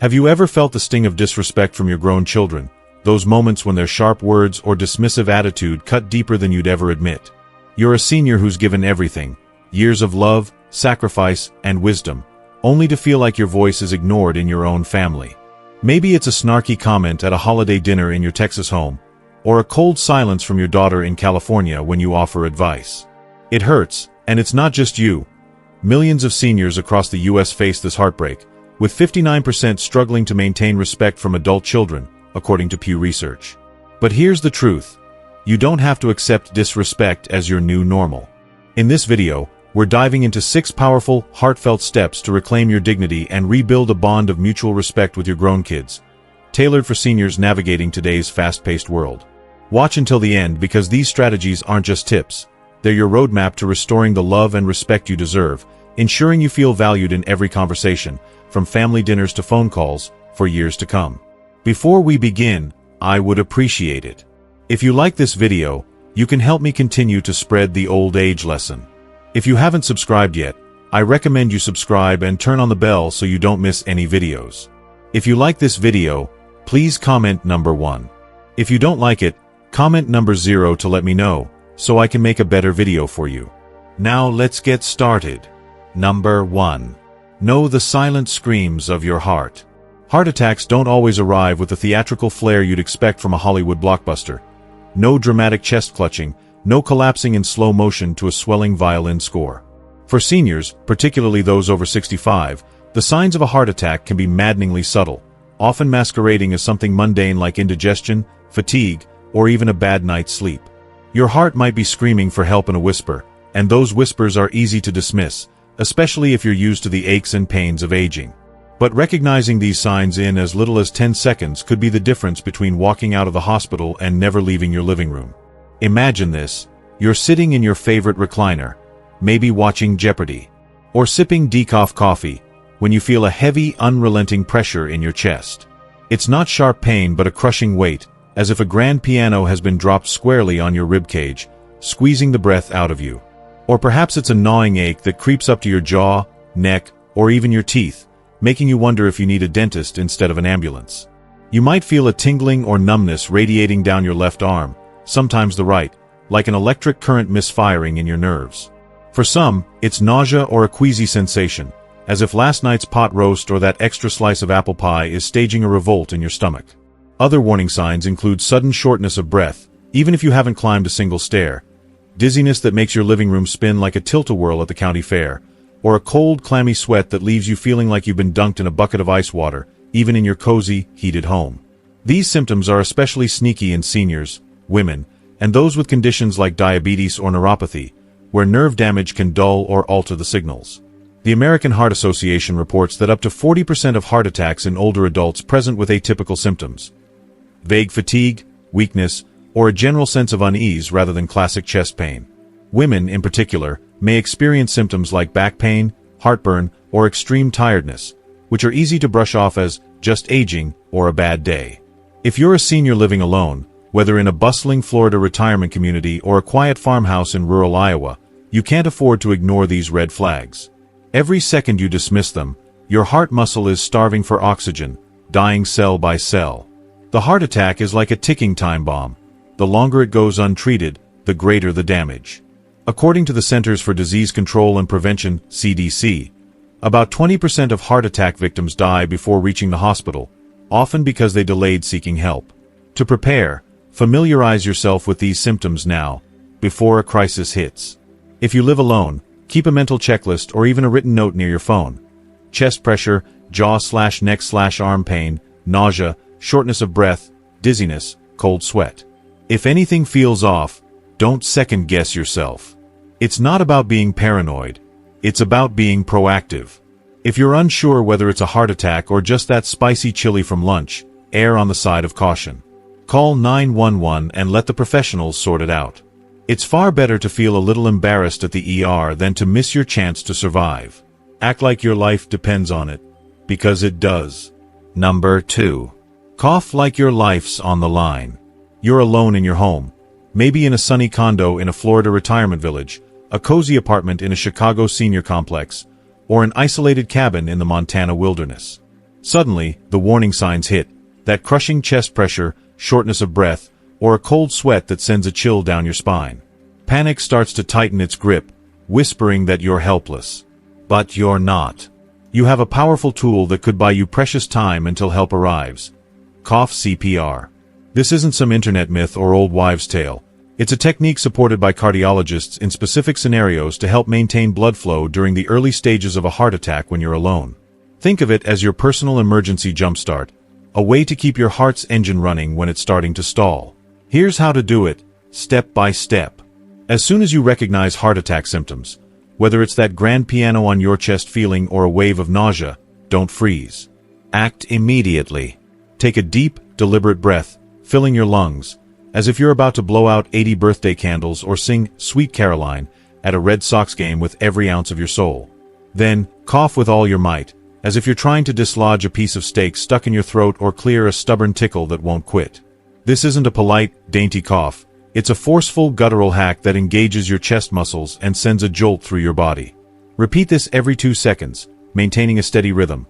Have you ever felt the sting of disrespect from your grown children? Those moments when their sharp words or dismissive attitude cut deeper than you'd ever admit. You're a senior who's given everything, years of love, sacrifice, and wisdom, only to feel like your voice is ignored in your own family. Maybe it's a snarky comment at a holiday dinner in your Texas home, or a cold silence from your daughter in California when you offer advice. It hurts, and it's not just you. Millions of seniors across the U.S. face this heartbreak, with 59% struggling to maintain respect from adult children, according to Pew Research. But here's the truth. You don't have to accept disrespect as your new normal. In this video, we're diving into 6 powerful, heartfelt steps to reclaim your dignity and rebuild a bond of mutual respect with your grown kids, tailored for seniors navigating today's fast-paced world. Watch until the end because these strategies aren't just tips. They're your roadmap to restoring the love and respect you deserve, ensuring you feel valued in every conversation, from family dinners to phone calls, for years to come. Before we begin, I would appreciate it if you like this video. You can help me continue to spread the old age lesson. If you haven't subscribed yet, I recommend you subscribe and turn on the bell so you don't miss any videos. If you like this video, please comment number 1. If you don't like it, comment number 0 to let me know, so I can make a better video for you. Now let's get started. Number 1. Know the silent screams of your heart. Heart attacks don't always arrive with the theatrical flair you'd expect from a Hollywood blockbuster. No dramatic chest clutching, no collapsing in slow motion to a swelling violin score. For seniors, particularly those over 65, the signs of a heart attack can be maddeningly subtle, often masquerading as something mundane like indigestion, fatigue, or even a bad night's sleep. Your heart might be screaming for help in a whisper, and those whispers are easy to dismiss, especially if you're used to the aches and pains of aging. But recognizing these signs in as little as 10 seconds could be the difference between walking out of the hospital and never leaving your living room. Imagine this. You're sitting in your favorite recliner, maybe watching Jeopardy, or sipping decaf coffee, when you feel a heavy, unrelenting pressure in your chest. It's not sharp pain but a crushing weight, as if a grand piano has been dropped squarely on your ribcage, squeezing the breath out of you. Or perhaps it's a gnawing ache that creeps up to your jaw, neck, or even your teeth, making you wonder if you need a dentist instead of an ambulance. You might feel a tingling or numbness radiating down your left arm, sometimes the right, like an electric current misfiring in your nerves. For some, it's nausea or a queasy sensation, as if last night's pot roast or that extra slice of apple pie is staging a revolt in your stomach. Other warning signs include sudden shortness of breath, even if you haven't climbed a single stair, dizziness that makes your living room spin like a tilt-a-whirl at the county fair, or a cold, clammy sweat that leaves you feeling like you've been dunked in a bucket of ice water, even in your cozy, heated home. These symptoms are especially sneaky in seniors, women, and those with conditions like diabetes or neuropathy, where nerve damage can dull or alter the signals. The American Heart Association reports that up to 40% of heart attacks in older adults present with atypical symptoms: vague fatigue, weakness, or a general sense of unease rather than classic chest pain. Women, in particular, may experience symptoms like back pain, heartburn, or extreme tiredness, which are easy to brush off as just aging or a bad day. If you're a senior living alone, whether in a bustling Florida retirement community or a quiet farmhouse in rural Iowa, you can't afford to ignore these red flags. Every second you dismiss them, your heart muscle is starving for oxygen, dying cell by cell. The heart attack is like a ticking time bomb. The longer it goes untreated, the greater the damage. According to the Centers for Disease Control and Prevention, CDC, about 20% of heart attack victims die before reaching the hospital, often because they delayed seeking help. To prepare, familiarize yourself with these symptoms now, before a crisis hits. If you live alone, keep a mental checklist or even a written note near your phone. Chest pressure, jaw/neck/arm pain, nausea, shortness of breath, dizziness, cold sweat. If anything feels off, don't second-guess yourself. It's not about being paranoid. It's about being proactive. If you're unsure whether it's a heart attack or just that spicy chili from lunch, err on the side of caution. Call 911 and let the professionals sort it out. It's far better to feel a little embarrassed at the ER than to miss your chance to survive. Act like your life depends on it, because it does. Number 2. Cough like your life's on the line. You're alone in your home, maybe in a sunny condo in a Florida retirement village, a cozy apartment in a Chicago senior complex, or an isolated cabin in the Montana wilderness. Suddenly, the warning signs hit, that crushing chest pressure, shortness of breath, or a cold sweat that sends a chill down your spine. Panic starts to tighten its grip, whispering that you're helpless. But you're not. You have a powerful tool that could buy you precious time until help arrives. Cough CPR. This isn't some internet myth or old wives' tale. It's a technique supported by cardiologists in specific scenarios to help maintain blood flow during the early stages of a heart attack when you're alone. Think of it as your personal emergency jumpstart, a way to keep your heart's engine running when it's starting to stall. Here's how to do it, step by step. As soon as you recognize heart attack symptoms, whether it's that grand piano on your chest feeling or a wave of nausea, don't freeze. Act immediately. Take a deep, deliberate breath, filling your lungs, as if you're about to blow out 80 birthday candles or sing Sweet Caroline at a Red Sox game with every ounce of your soul. Then, cough with all your might, as if you're trying to dislodge a piece of steak stuck in your throat or clear a stubborn tickle that won't quit. This isn't a polite, dainty cough. It's a forceful, guttural hack that engages your chest muscles and sends a jolt through your body. Repeat this every 2 seconds, maintaining a steady rhythm.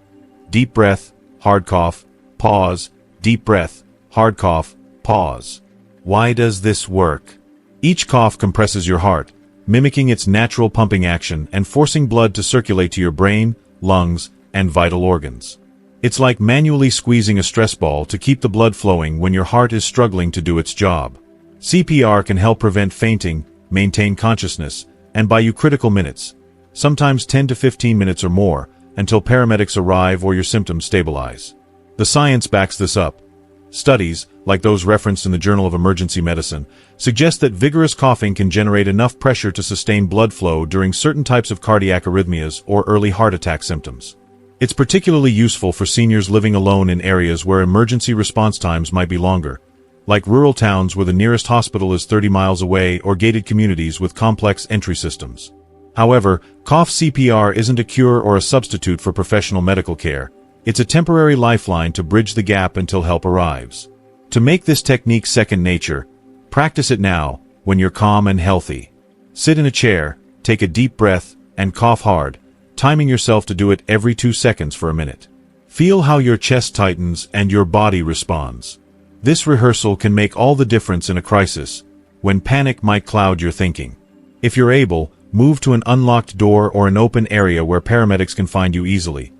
Deep breath, hard cough, pause, deep breath, hard cough, pause. Why does this work? Each cough compresses your heart, mimicking its natural pumping action and forcing blood to circulate to your brain, lungs, and vital organs. It's like manually squeezing a stress ball to keep the blood flowing when your heart is struggling to do its job. CPR can help prevent fainting, maintain consciousness, and buy you critical minutes, sometimes 10 to 15 minutes or more, until paramedics arrive or your symptoms stabilize. The science backs this up. Studies, like those referenced in the Journal of Emergency Medicine, suggest that vigorous coughing can generate enough pressure to sustain blood flow during certain types of cardiac arrhythmias or early heart attack symptoms. It's particularly useful for seniors living alone in areas where emergency response times might be longer, like rural towns where the nearest hospital is 30 miles away or gated communities with complex entry systems. However, cough CPR isn't a cure or a substitute for professional medical care. It's a temporary lifeline to bridge the gap until help arrives. To make this technique second nature, practice it now, when you're calm and healthy. Sit in a chair, take a deep breath, and cough hard, timing yourself to do it every 2 seconds for a minute. Feel how your chest tightens and your body responds. This rehearsal can make all the difference in a crisis, when panic might cloud your thinking. If you're able, move to an unlocked door or an open area where paramedics can find you easily.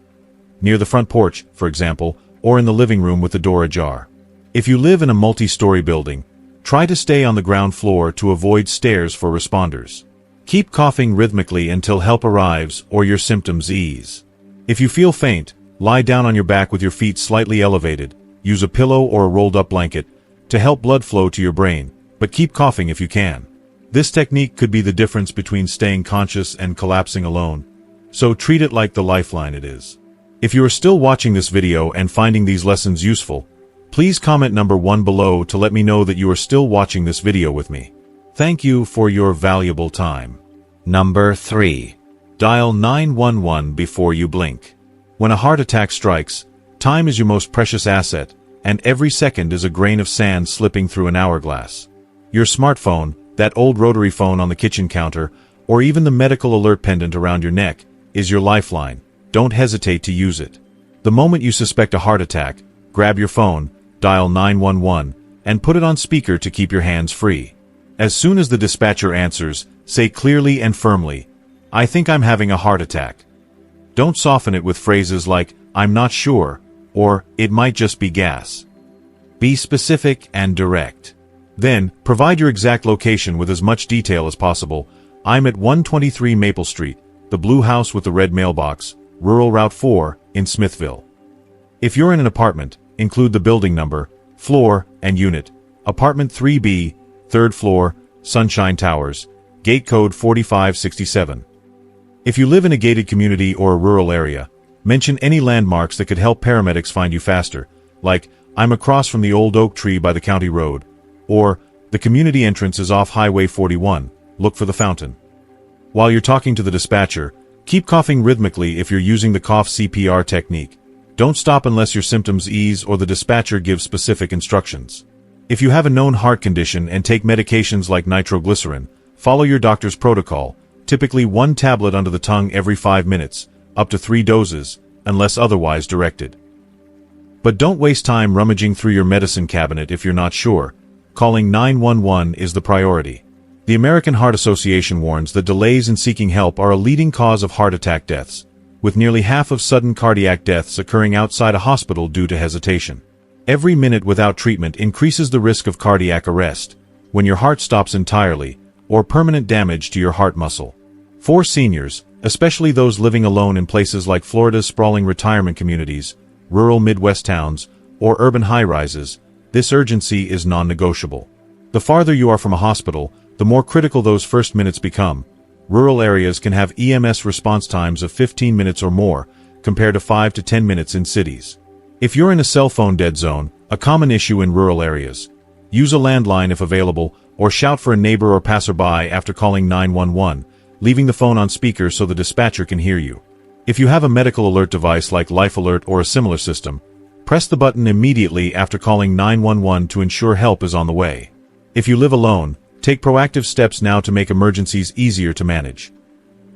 Near the front porch, for example, or in the living room with the door ajar. If you live in a multi-story building, try to stay on the ground floor to avoid stairs for responders. Keep coughing rhythmically until help arrives or your symptoms ease. If you feel faint, lie down on your back with your feet slightly elevated, use a pillow or a rolled-up blanket to help blood flow to your brain, but keep coughing if you can. This technique could be the difference between staying conscious and collapsing alone, so treat it like the lifeline it is. If you are still watching this video and finding these lessons useful, please comment number 1 below to let me know that you are still watching this video with me. Thank you for your valuable time. Number 3. Dial 911 before you blink. When a heart attack strikes, time is your most precious asset, and every second is a grain of sand slipping through an hourglass. Your smartphone, that old rotary phone on the kitchen counter, or even the medical alert pendant around your neck, is your lifeline. Don't hesitate to use it. The moment you suspect a heart attack, grab your phone, dial 911, and put it on speaker to keep your hands free. As soon as the dispatcher answers, say clearly and firmly, "I think I'm having a heart attack." Don't soften it with phrases like, "I'm not sure," or "it might just be gas." Be specific and direct. Then, provide your exact location with as much detail as possible. "I'm at 123 Maple Street, the blue house with the red mailbox, Rural Route 4, in Smithville." If you're in an apartment, include the building number, floor, and unit. Apartment 3B, 3rd floor, Sunshine Towers, gate code 4567. If you live in a gated community or a rural area, mention any landmarks that could help paramedics find you faster, like, "I'm across from the old oak tree by the county road," or, "The community entrance is off Highway 41, look for the fountain." While you're talking to the dispatcher, keep coughing rhythmically if you're using the cough CPR technique. Don't stop unless your symptoms ease or the dispatcher gives specific instructions. If you have a known heart condition and take medications like nitroglycerin, follow your doctor's protocol, typically 1 tablet under the tongue every 5 minutes, up to 3 doses, unless otherwise directed. But don't waste time rummaging through your medicine cabinet if you're not sure. Calling 911 is the priority. The American Heart Association warns that delays in seeking help are a leading cause of heart attack deaths, with nearly half of sudden cardiac deaths occurring outside a hospital due to hesitation. Every minute without treatment increases the risk of cardiac arrest, when your heart stops entirely, or permanent damage to your heart muscle. For seniors, especially those living alone in places like Florida's sprawling retirement communities, rural Midwest towns, or urban high-rises, this urgency is non-negotiable. The farther you are from a hospital, the more critical those first minutes become. Rural areas can have EMS response times of 15 minutes or more, compared to 5 to 10 minutes in cities. If you're in a cell phone dead zone, a common issue in rural areas, use a landline if available, or shout for a neighbor or passerby after calling 911, leaving the phone on speaker so the dispatcher can hear you. If you have a medical alert device like Life Alert or a similar system, press the button immediately after calling 911 to ensure help is on the way. If you live alone, take proactive steps now to make emergencies easier to manage.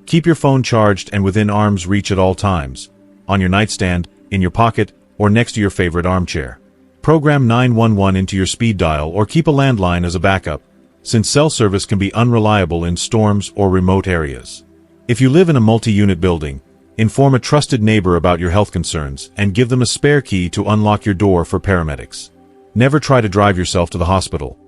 Keep your phone charged and within arm's reach at all times, on your nightstand, in your pocket, or next to your favorite armchair. Program 911 into your speed dial or keep a landline as a backup, since cell service can be unreliable in storms or remote areas. If you live in a multi-unit building, inform a trusted neighbor about your health concerns and give them a spare key to unlock your door for paramedics. Never try to drive yourself to the hospital.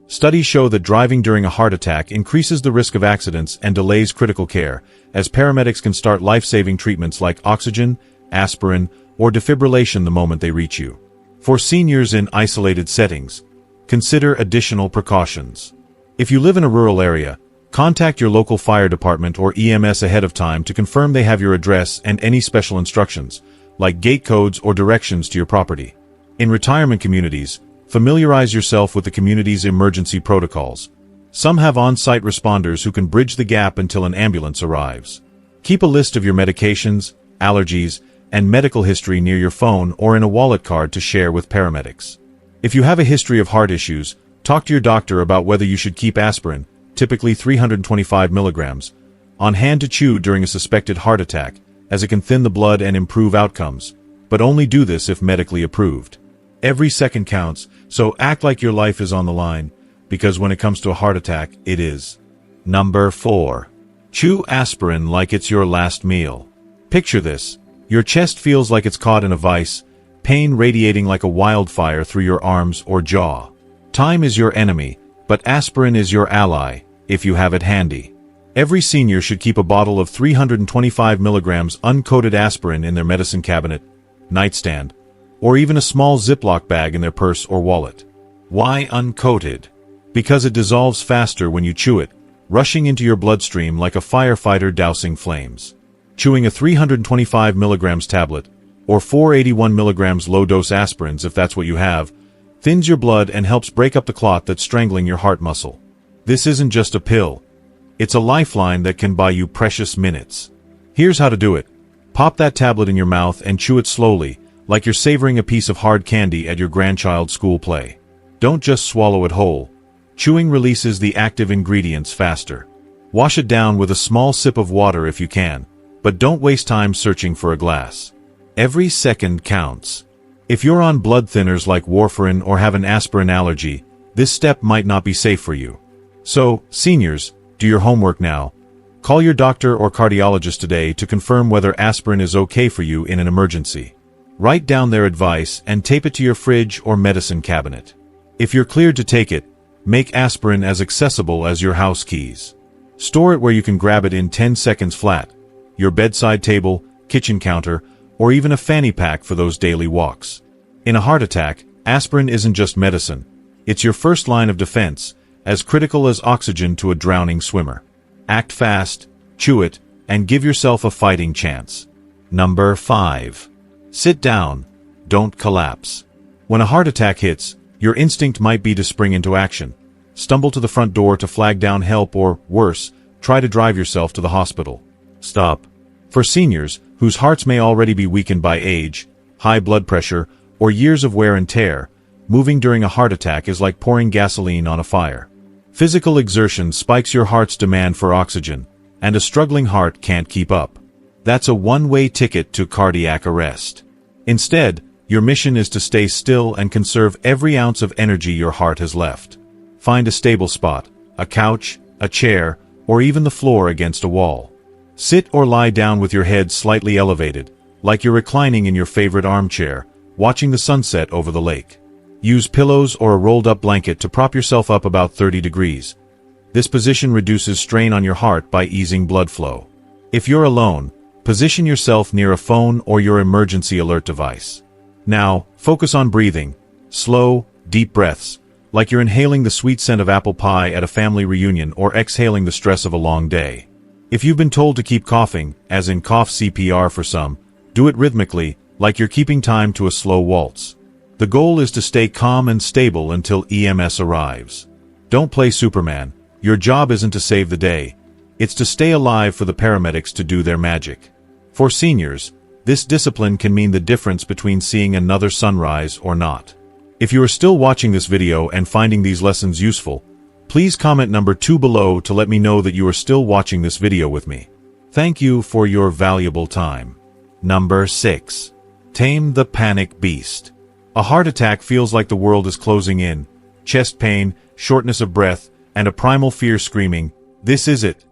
Studies show that driving during a heart attack increases the risk of accidents and delays critical care, as paramedics can start life-saving treatments like oxygen, aspirin, or defibrillation the moment they reach you. For seniors in isolated settings, consider additional precautions. If you live in a rural area, contact your local fire department or EMS ahead of time to confirm they have your address and any special instructions, like gate codes or directions to your property. In retirement communities, familiarize yourself with the community's emergency protocols. Some have on-site responders who can bridge the gap until an ambulance arrives. Keep a list of your medications, allergies, and medical history near your phone or in a wallet card to share with paramedics. If you have a history of heart issues, talk to your doctor about whether you should keep aspirin, typically 325 milligrams, on hand to chew during a suspected heart attack, as it can thin the blood and improve outcomes, but only do this if medically approved. Every second counts, so act like your life is on the line, because when it comes to a heart attack, it is. Number 4. Chew aspirin like it's your last meal. Picture this. Your chest feels like it's caught in a vice, pain radiating like a wildfire through your arms or jaw. Time is your enemy, but aspirin is your ally, if you have it handy. Every senior should keep a bottle of 325 milligrams uncoated aspirin in their medicine cabinet, nightstand, or even a small Ziploc bag in their purse or wallet. Why uncoated? Because it dissolves faster when you chew it, rushing into your bloodstream like a firefighter dousing flames. Chewing a 325 milligrams tablet, or 481 milligrams low-dose aspirins if that's what you have, thins your blood and helps break up the clot that's strangling your heart muscle. This isn't just a pill. It's a lifeline that can buy you precious minutes. Here's how to do it. Pop that tablet in your mouth and chew it slowly, like you're savoring a piece of hard candy at your grandchild's school play. Don't just swallow it whole. Chewing releases the active ingredients faster. Wash it down with a small sip of water if you can, but don't waste time searching for a glass. Every second counts. If you're on blood thinners like warfarin or have an aspirin allergy, this step might not be safe for you. So, seniors, do your homework now. Call your doctor or cardiologist today to confirm whether aspirin is okay for you in an emergency. Write down their advice and tape it to your fridge or medicine cabinet. If you're cleared to take it, make aspirin as accessible as your house keys. Store it where you can grab it in 10 seconds flat, your bedside table, kitchen counter, or even a fanny pack for those daily walks. In a heart attack, aspirin isn't just medicine. It's your first line of defense, as critical as oxygen to a drowning swimmer. Act fast, chew it, and give yourself a fighting chance. Number 5. Sit down. Don't collapse. When a heart attack hits, your instinct might be to spring into action. Stumble to the front door to flag down help or, worse, try to drive yourself to the hospital. Stop. For seniors, whose hearts may already be weakened by age, high blood pressure, or years of wear and tear, moving during a heart attack is like pouring gasoline on a fire. Physical exertion spikes your heart's demand for oxygen, and a struggling heart can't keep up. That's a one-way ticket to cardiac arrest. Instead, Your mission is to stay still and conserve every ounce of energy your heart has left. Find a stable spot, a couch, a chair, or even the floor against a wall. Sit or lie down with your head slightly elevated, like you're reclining in your favorite armchair, watching the sunset over the lake. Use pillows or a rolled-up blanket to prop yourself up about 30 degrees. This position reduces strain on your heart by easing blood flow. If you're alone, position yourself near a phone or your emergency alert device. Now, focus on breathing. Slow, deep breaths, like you're inhaling the sweet scent of apple pie at a family reunion or exhaling the stress of a long day. If you've been told to keep coughing, as in cough CPR for some, do it rhythmically, like you're keeping time to a slow waltz. The goal is to stay calm and stable until EMS arrives. Don't play Superman. Your job isn't to save the day. It's to stay alive for the paramedics to do their magic. For seniors, this discipline can mean the difference between seeing another sunrise or not. If you are still watching this video and finding these lessons useful, please comment number 2 below to let me know that you are still watching this video with me. Thank you for your valuable time. Number 6. Tame the panic beast. A heart attack feels like the world is closing in. Chest pain, shortness of breath, and a primal fear screaming, "This is it."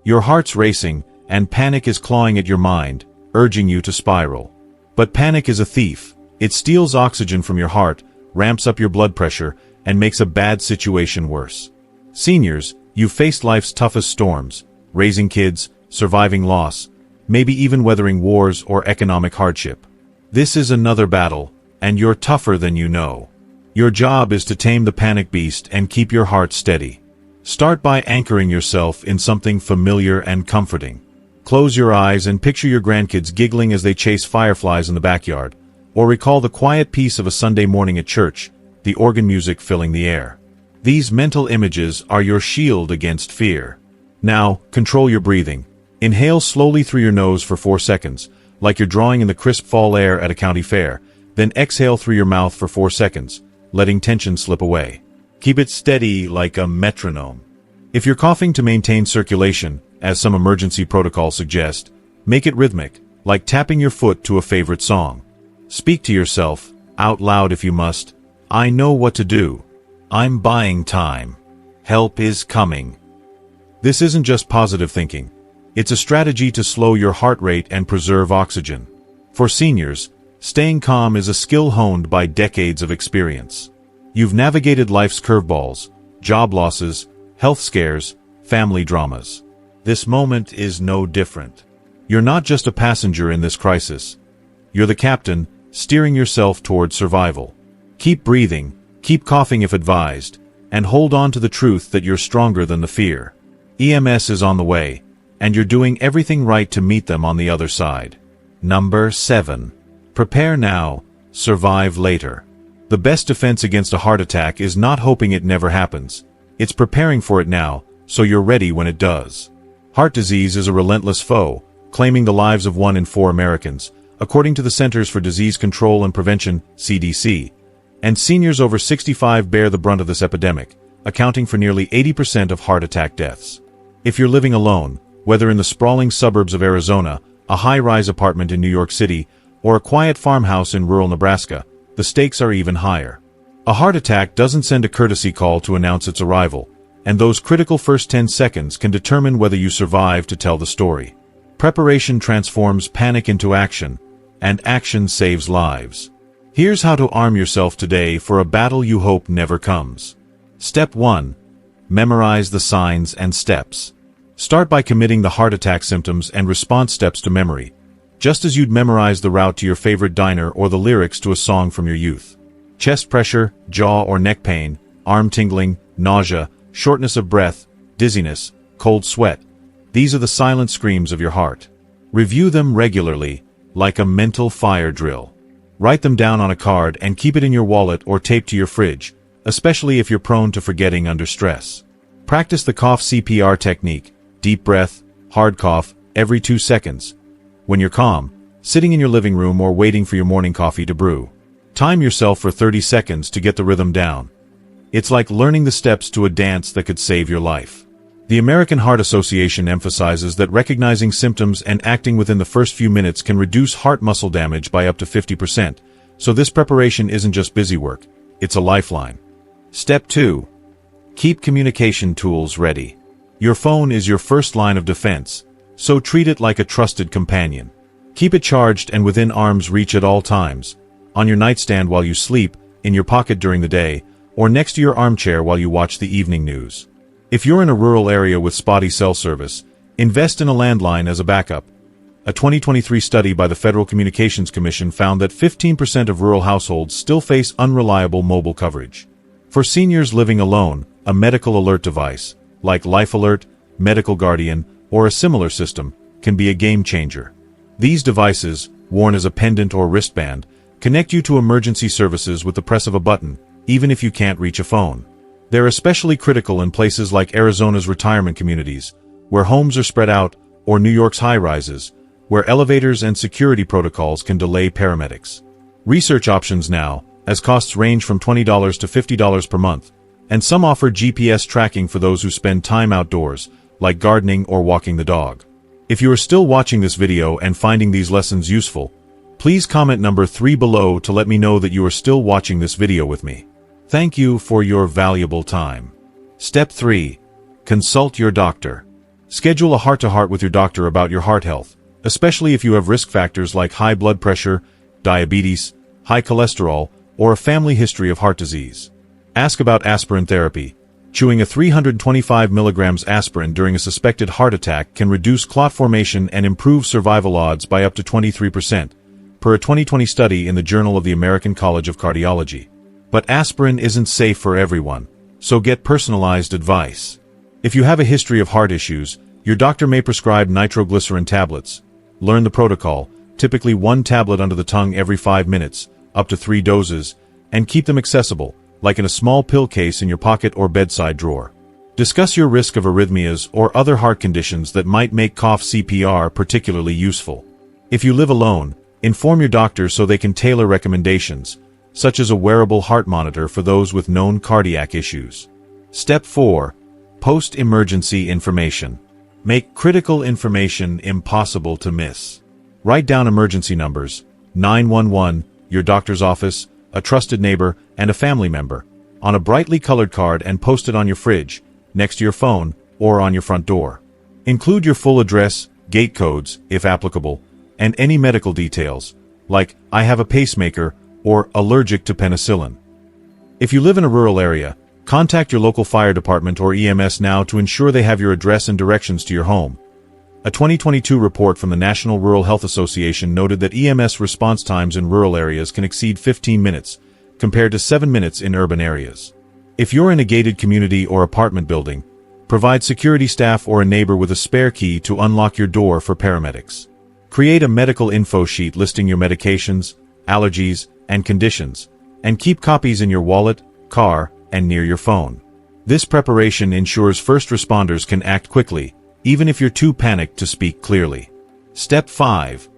Your heart's racing, and panic is clawing at your mind, urging you to spiral. But panic is a thief. It steals oxygen from your heart, ramps up your blood pressure, and makes a bad situation worse. Seniors, you've faced life's toughest storms, raising kids, surviving loss, maybe even weathering wars or economic hardship. This is another battle, and you're tougher than you know. Your job is to tame the panic beast and keep your heart steady. Start by anchoring yourself in something familiar and comforting. Close your eyes and picture your grandkids giggling as they chase fireflies in the backyard, or recall the quiet peace of a Sunday morning at church, the organ music filling the air. These mental images are your shield against fear. Now, control your breathing. Inhale slowly through your nose for 4 seconds, like you're drawing in the crisp fall air at a county fair, then exhale through your mouth for 4 seconds, letting tension slip away. Keep it steady like a metronome. If you're coughing to maintain circulation, as some emergency protocols suggest, make it rhythmic, like tapping your foot to a favorite song. Speak to yourself, out loud if you must, "I know what to do. I'm buying time. Help is coming." This isn't just positive thinking. It's a strategy to slow your heart rate and preserve oxygen. For seniors, staying calm is a skill honed by decades of experience. You've navigated life's curveballs, job losses, health scares, family dramas. This moment is no different. You're not just a passenger in this crisis. You're the captain, steering yourself toward survival. Keep breathing, keep coughing if advised, and hold on to the truth that you're stronger than the fear. EMS is on the way, and you're doing everything right to meet them on the other side. Number 7. Prepare now, survive later. The best defense against a heart attack is not hoping it never happens. It's preparing for it now, so you're ready when it does. Heart disease is a relentless foe, claiming the lives of 1 in 4 Americans, according to the Centers for Disease Control and Prevention, CDC. And seniors over 65 bear the brunt of this epidemic, accounting for nearly 80% of heart attack deaths. If you're living alone, whether in the sprawling suburbs of Arizona, a high-rise apartment in New York City, or a quiet farmhouse in rural Nebraska, the stakes are even higher. A heart attack doesn't send a courtesy call to announce its arrival, and those critical first 10 seconds can determine whether you survive to tell the story. Preparation transforms panic into action, and action saves lives. Here's how to arm yourself today for a battle you hope never comes. Step 1. Memorize the signs and steps. Start by committing the heart attack symptoms and response steps to memory, just as you'd memorize the route to your favorite diner or the lyrics to a song from your youth. Chest pressure, jaw or neck pain, arm tingling, nausea, shortness of breath, dizziness, cold sweat. These are the silent screams of your heart. Review them regularly, like a mental fire drill. Write them down on a card and keep it in your wallet or taped to your fridge, especially if you're prone to forgetting under stress. Practice the cough CPR technique, deep breath, hard cough, every 2 seconds. When you're calm, sitting in your living room or waiting for your morning coffee to brew. Time yourself for 30 seconds to get the rhythm down. It's like learning the steps to a dance that could save your life. The American Heart Association emphasizes that recognizing symptoms and acting within the first few minutes can reduce heart muscle damage by up to 50%, So this preparation isn't just busy work, it's a lifeline. Step 2. Keep communication tools ready. Your phone is your first line of defense, so treat it like a trusted companion. Keep it charged and within arm's reach at all times, on your nightstand while you sleep, in your pocket during the day, or next to your armchair while you watch the evening news. If you're in a rural area with spotty cell service, invest in a landline as a backup. A 2023 study by the Federal Communications Commission found that 15% of rural households still face unreliable mobile coverage. For seniors living alone, a medical alert device, like Life Alert, Medical Guardian, or a similar system, can be a game changer. These devices, worn as a pendant or wristband, connect you to emergency services with the press of a button, even if you can't reach a phone. They're especially critical in places like Arizona's retirement communities, where homes are spread out, or New York's high-rises, where elevators and security protocols can delay paramedics. Research options now, as costs range from $20 to $50 per month, and some offer GPS tracking for those who spend time outdoors, like gardening or walking the dog. If you are still watching this video and finding these lessons useful, please comment number 3 below to let me know that you are still watching this video with me. Thank you for your valuable time. Step 3. Consult your doctor. Schedule a heart-to-heart with your doctor about your heart health, especially if you have risk factors like high blood pressure, diabetes, high cholesterol, or a family history of heart disease. Ask about aspirin therapy. Chewing a 325 mg aspirin during a suspected heart attack can reduce clot formation and improve survival odds by up to 23%, per a 2020 study in the Journal of the American College of Cardiology. But aspirin isn't safe for everyone, so get personalized advice. If you have a history of heart issues, your doctor may prescribe nitroglycerin tablets. Learn the protocol, typically 1 tablet under the tongue every 5 minutes, up to 3 doses, and keep them accessible, like in a small pill case in your pocket or bedside drawer. Discuss your risk of arrhythmias or other heart conditions that might make cough CPR particularly useful. If you live alone, inform your doctor so they can tailor recommendations, such as a wearable heart monitor for those with known cardiac issues. Step 4. Post-emergency information. Make critical information impossible to miss. Write down emergency numbers, 911, your doctor's office, a trusted neighbor, and a family member, on a brightly colored card and post it on your fridge, next to your phone, or on your front door. Include your full address, gate codes, if applicable, and any medical details, like, I have a pacemaker, or allergic to penicillin. If you live in a rural area, contact your local fire department or EMS now to ensure they have your address and directions to your home. A 2022 report from the National Rural Health Association noted that EMS response times in rural areas can exceed 15 minutes, compared to 7 minutes in urban areas. If you're in a gated community or apartment building, provide security staff or a neighbor with a spare key to unlock your door for paramedics. Create a medical info sheet listing your medications, allergies, and conditions, and keep copies in your wallet, car, and near your phone. This preparation ensures first responders can act quickly, even if you're too panicked to speak clearly. Step 5.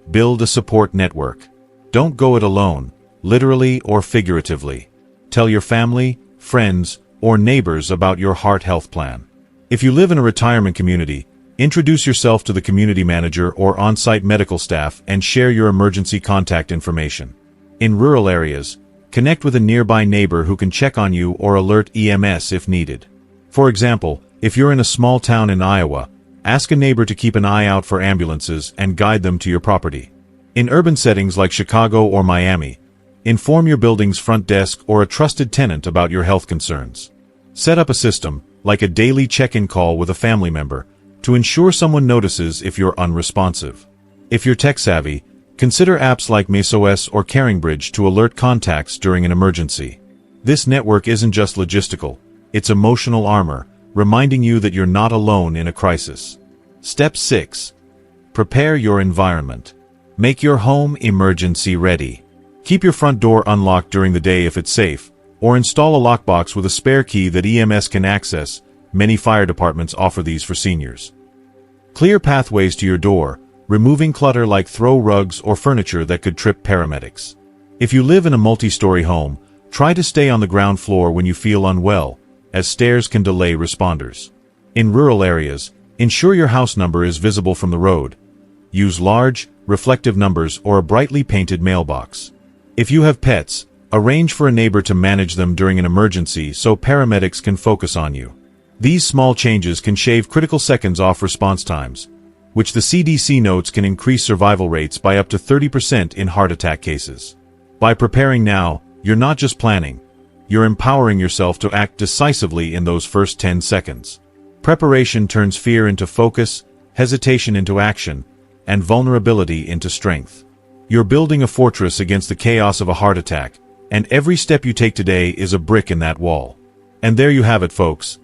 Build a support network. Don't go it alone, literally or figuratively. Tell your family, friends, or neighbors about your heart health plan. If you live in a retirement community, introduce yourself to the community manager or on-site medical staff and share your emergency contact information. In rural areas, connect with a nearby neighbor who can check on you or alert EMS if needed. For example, if you're in a small town in Iowa, ask a neighbor to keep an eye out for ambulances and guide them to your property. In urban settings like Chicago or Miami, inform your building's front desk or a trusted tenant about your health concerns. Set up a system, like a daily check-in call with a family member, to ensure someone notices if you're unresponsive. If you're tech-savvy, consider apps like MaceOS or CaringBridge to alert contacts during an emergency. This network isn't just logistical, it's emotional armor, reminding you that you're not alone in a crisis. Step 6. Prepare your environment. Make your home emergency ready. Keep your front door unlocked during the day if it's safe, or install a lockbox with a spare key that EMS can access. Many fire departments offer these for seniors. Clear pathways to your door, removing clutter like throw rugs or furniture that could trip paramedics. If you live in a multi-story home, try to stay on the ground floor when you feel unwell, as stairs can delay responders. In rural areas, ensure your house number is visible from the road. Use large, reflective numbers or a brightly painted mailbox. If you have pets, arrange for a neighbor to manage them during an emergency so paramedics can focus on you. These small changes can shave critical seconds off response times, which the CDC notes can increase survival rates by up to 30% in heart attack cases. By preparing now, you're not just planning, you're empowering yourself to act decisively in those first 10 seconds. Preparation turns fear into focus, hesitation into action, and vulnerability into strength. You're building a fortress against the chaos of a heart attack, and every step you take today is a brick in that wall. And there you have it, folks.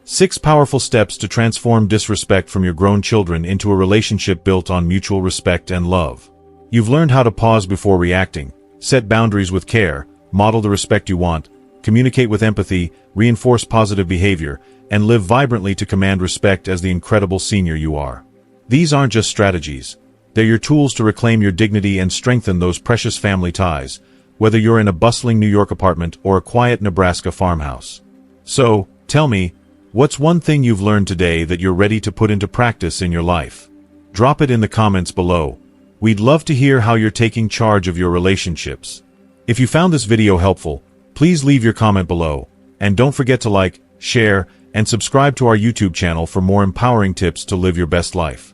6 powerful steps to transform disrespect from your grown children into a relationship built on mutual respect and love. You've learned how to pause before reacting, set boundaries with care, model the respect you want, communicate with empathy, reinforce positive behavior, and live vibrantly to command respect as the incredible senior you are. These aren't just strategies. They're your tools to reclaim your dignity and strengthen those precious family ties, whether you're in a bustling New York apartment or a quiet Nebraska farmhouse. So, tell me, what's one thing you've learned today that you're ready to put into practice in your life? Drop it in the comments below. We'd love to hear how you're taking charge of your relationships. If you found this video helpful, please leave your comment below. And don't forget to like, share, and subscribe to our YouTube channel for more empowering tips to live your best life.